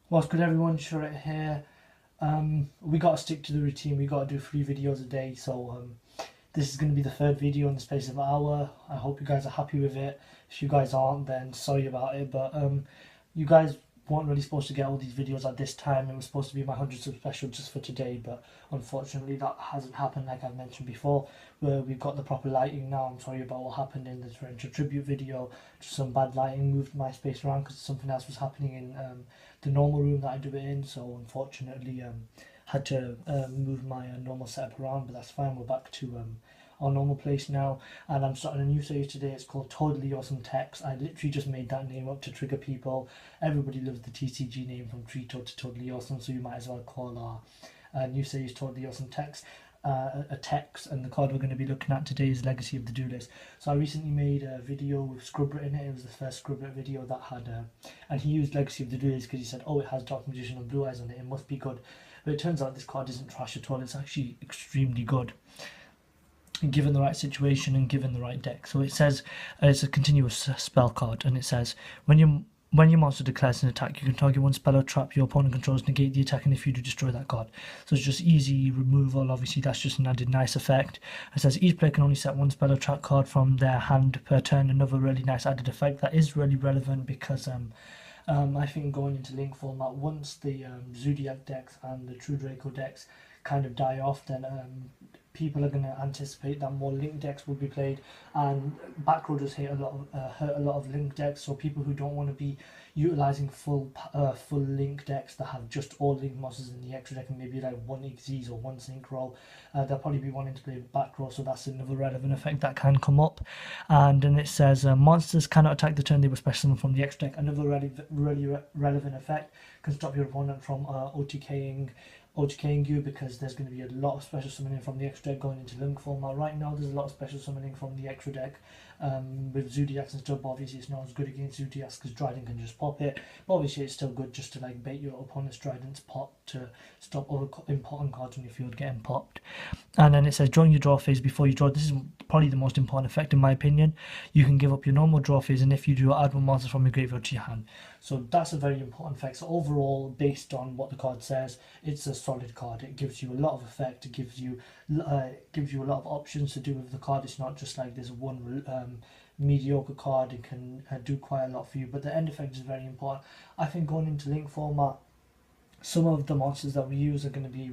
What's good everyone, Sure here. We gotta stick to the routine, we gotta do 3 videos a day, so this is gonna be the third video in the space of an hour. I hope you guys are happy with it. If you guys aren't, then sorry about it, but you guys weren't really supposed to get all these videos at this time. It was supposed to be my 100 sub special just for today, but unfortunately that hasn't happened like I've mentioned before. Where we've got the proper lighting now. I'm sorry about what happened in the Torrential tribute video. Just some bad lighting moved my space around because something else was happening in the normal room that I do it in, so unfortunately had to move my normal setup around, but that's fine. We're back to our normal place now, and I'm starting a new series today. It's called Totally Awesome Text. I literally just made that name up to trigger people. Everybody loves the TCG name from Trito to Totally Awesome, so you might as well call our new series Totally Awesome Text. A text, and the card we're going to be looking at today is Legacy of the Duelist. So I recently made a video with Scrubber in it. It was the first Scrubber video that had and he used Legacy of the Duelist because he said, oh, it has Dark Magician and Blue Eyes on it, it must be good. But it turns out this card isn't trash at all. It's actually extremely good given the right situation and given the right deck. So it says it's a continuous spell card, and it says when your monster declares an attack, you can target one spell or trap your opponent controls, negate the attack, and if you do, destroy that card. So it's just easy removal. Obviously, that's just an added nice effect. It says each player can only set one spell or trap card from their hand per turn. Another really nice added effect that is really relevant because I think going into Link format, once the Zodiac decks and the True Draco decks kind of die off, then people are going to anticipate that more Link decks will be played, and backrow does hurt a lot of Link decks. So people who don't want to be utilizing full Link decks that have just all Link monsters in the extra deck and maybe like one Xyz or one Synchro, they'll probably be wanting to play backrow. So that's another relevant effect that can come up. And then it says monsters cannot attack the turn they were special summoned from the extra deck. Another really relevant effect can stop your opponent from OTKing you, because there's going to be a lot of special summoning from the extra deck going into Link format. Right now there's a lot of special summoning from the extra deck with Zodiacs and stuff, but obviously it's not as good against Zodiacs because Dryden can just pop it. But obviously it's still good just to like bait your opponent's Dryden's pop to stop other important cards on your field getting popped. And then it says during your draw phase, before you draw, this is probably the most important effect in my opinion, you can give up your normal draw phase, and if you do, add one monster from your graveyard to your hand. So that's a very important effect. So overall, based on what the card says, it's a solid card. It gives you a lot of effect. It gives you a lot of options to do with the card. It's not just like there's one mediocre card. It can do quite a lot for you. But the end effect is very important. I think going into Link format, some of the monsters that we use are going to be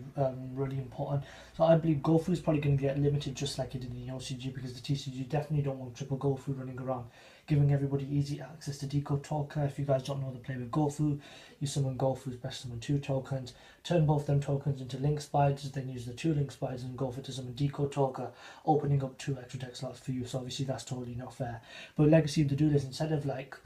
really important. So I believe Gofu is probably going to get limited just like it did in the OCG, because the TCG definitely don't want triple Gofu running around, giving everybody easy access to Decode Talker. If you guys don't know the play with Gofu, you summon Gofu's best summon 2 tokens, turn both them tokens into Link Spiders, then use the 2 Link Spiders and Gofu to summon Decode Talker, opening up 2 extra deck slots for you. So obviously that's totally not fair. But Legacy of the Duelist, instead of like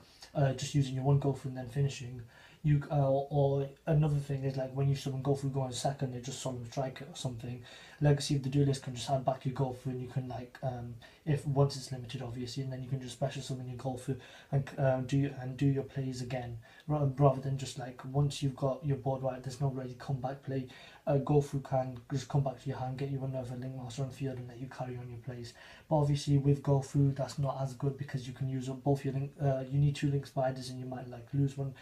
just using your one Gofu and then finishing, you or another thing is like when you summon Gofu go on second, they just solemn strike it or something. Legacy of the Duelist can just add back your Gofu, and you can like if once it's limited obviously, and then you can just special summon your Gofu and do your plays again, rather than just like once you've got your board right, there's no really comeback play. Gofu can just come back to your hand, get you another Link Master on field, and let you carry on your plays. But obviously with Gofu that's not as good, because you can use up both your Link. You need 2 Link Spiders, and you might like lose one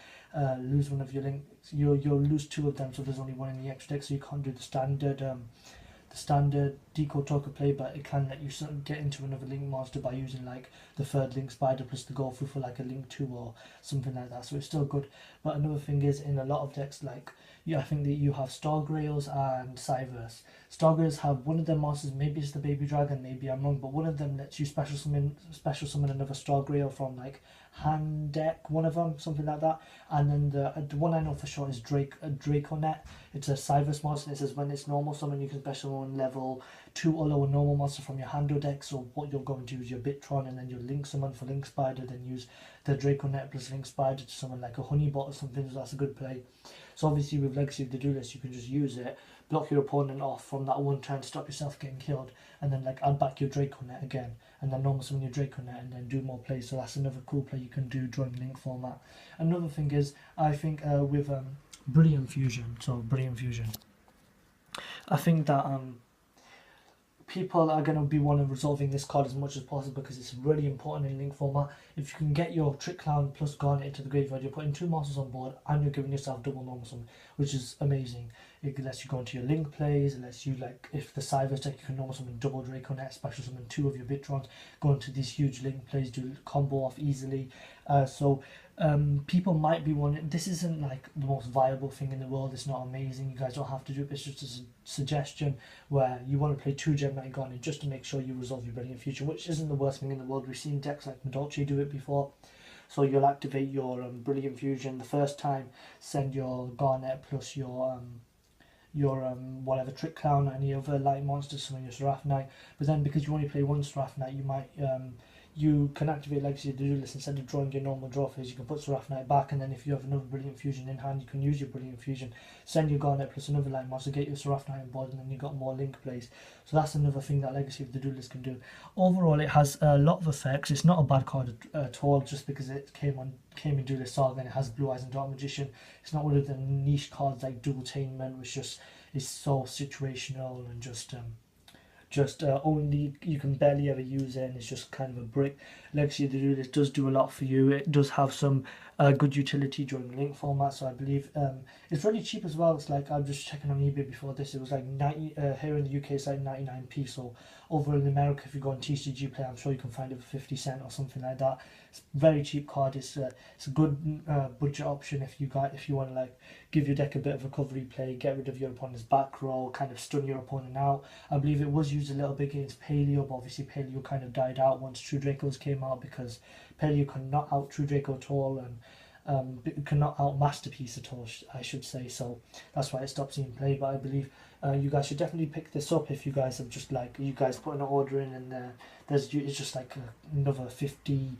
of your Link. You'll lose 2 of them, so there's only 1 in the extra deck, so you can't do the standard Decode Talker play, but it can let you sort of get into another Link Monster by using like the 3rd Link Spider plus the Gofu for like a Link 2 or something like that. So it's still good. But another thing is, in a lot of decks, like I think that you have Stargrails and Cyverse. Stargrails have one of their monsters, maybe it's the Baby Dragon, maybe I'm wrong, but one of them lets you special summon another Stargrail from like hand deck, one of them, something like that. And then the one I know for sure is Draconet. It's a Cyverse monster. It says when it's normal summon, you can special summon level 2 or lower normal monster from your hand or deck. So what you're going to use your Bitron, and then your Link summon for Link Spider, then use the Draconet plus Link Spider to summon like a Honeybot or something. So that's a good play. So obviously with Legacy of the Duelist, you can just use it, block your opponent off from that one turn, stop yourself getting killed, and then like add back your Draconet again, and then normal summon your Draconet, and then do more plays. So that's another cool play you can do during Link format. Another thing is, I think with Brilliant Fusion, I think that people are going to be wanting resolving this card as much as possible because it's really important in link format. If you can get your Trick Clown plus Garnet into the graveyard, you're putting 2 monsters on board and you're giving yourself double normal summon, which is amazing. It lets you go into your link plays, it lets you, like, if the Cybers deck, you can normal summon double Draco Net, special summon 2 of your Bitrons, go into these huge link plays, do combo off easily. People might be wanting, this isn't like the most viable thing in the world, it's not amazing, you guys don't have to do it, it's just a suggestion where you want to play 2 Gemini Garnet just to make sure you resolve your Brilliant Future, which isn't the worst thing in the world. We've seen decks like Madolche do it before. So you'll activate your Brilliant Fusion the first time, send your Garnet plus your whatever Trick Clown, any other light monsters, summon your Seraph Knight. But then because you only play 1 Seraph Knight, you might you can activate Legacy of the Duelist. Instead of drawing your normal draw phase, you can put Seraph Knight back, and then if you have another Brilliant Fusion in hand, you can use your Brilliant Fusion, send your Garnet plus another light monster, get your Seraph Knight on board, and then you got more link plays. So that's another thing that Legacy of the Duelist can do. Overall, it has a lot of effects. It's not a bad card at all, just because it came in Duelist Saga and it has Blue Eyes and Dark Magician. It's not one of the niche cards like Dualtainment, which just is so situational and just only you can barely ever use it, and it's just kind of a brick. Legacy of the Duelist does do a lot for you. It does have some good utility during link format, so I believe it's really cheap as well. It's like, I'm just checking on eBay before this, it was like 90 here in the UK it's like 99p, so over in America if you go on TCG Play, I'm sure you can find it for 50 cents or something like that. It's a very cheap card. It's a good budget option if you want to like give your deck a bit of recovery play, get rid of your opponent's back row, kind of stun your opponent out. I believe it was used a little bit against Paleo, but obviously Paleo kind of died out once True Dracos came out, because Paleo can knock out True Draco at all, and can knock out Masterpiece at all, I should say. So that's why it stopped seeing play. But I believe you guys should definitely pick this up if you guys have just like, you guys put an order in and it's just like another 50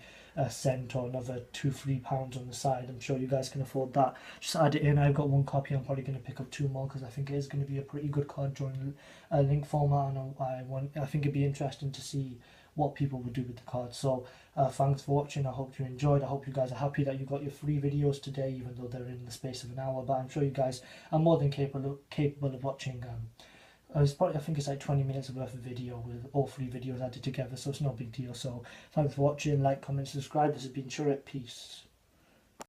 cent or another £2-3 on the side. I'm sure you guys can afford that. Just add it in. I've got 1 copy. I'm probably going to pick up 2 more because I think it is going to be a pretty good card during link format, and I think it'd be interesting to see what people would do with the card. So thanks for watching. I hope you enjoyed. I hope you guys are happy that you got your 3 videos today, even though they're in the space of an hour, but I'm sure you guys are more than capable of watching. I think it's like 20 minutes worth of video with all 3 videos added together, so it's no big deal. So thanks for watching. Like, comment, subscribe. This has been Sure. Peace.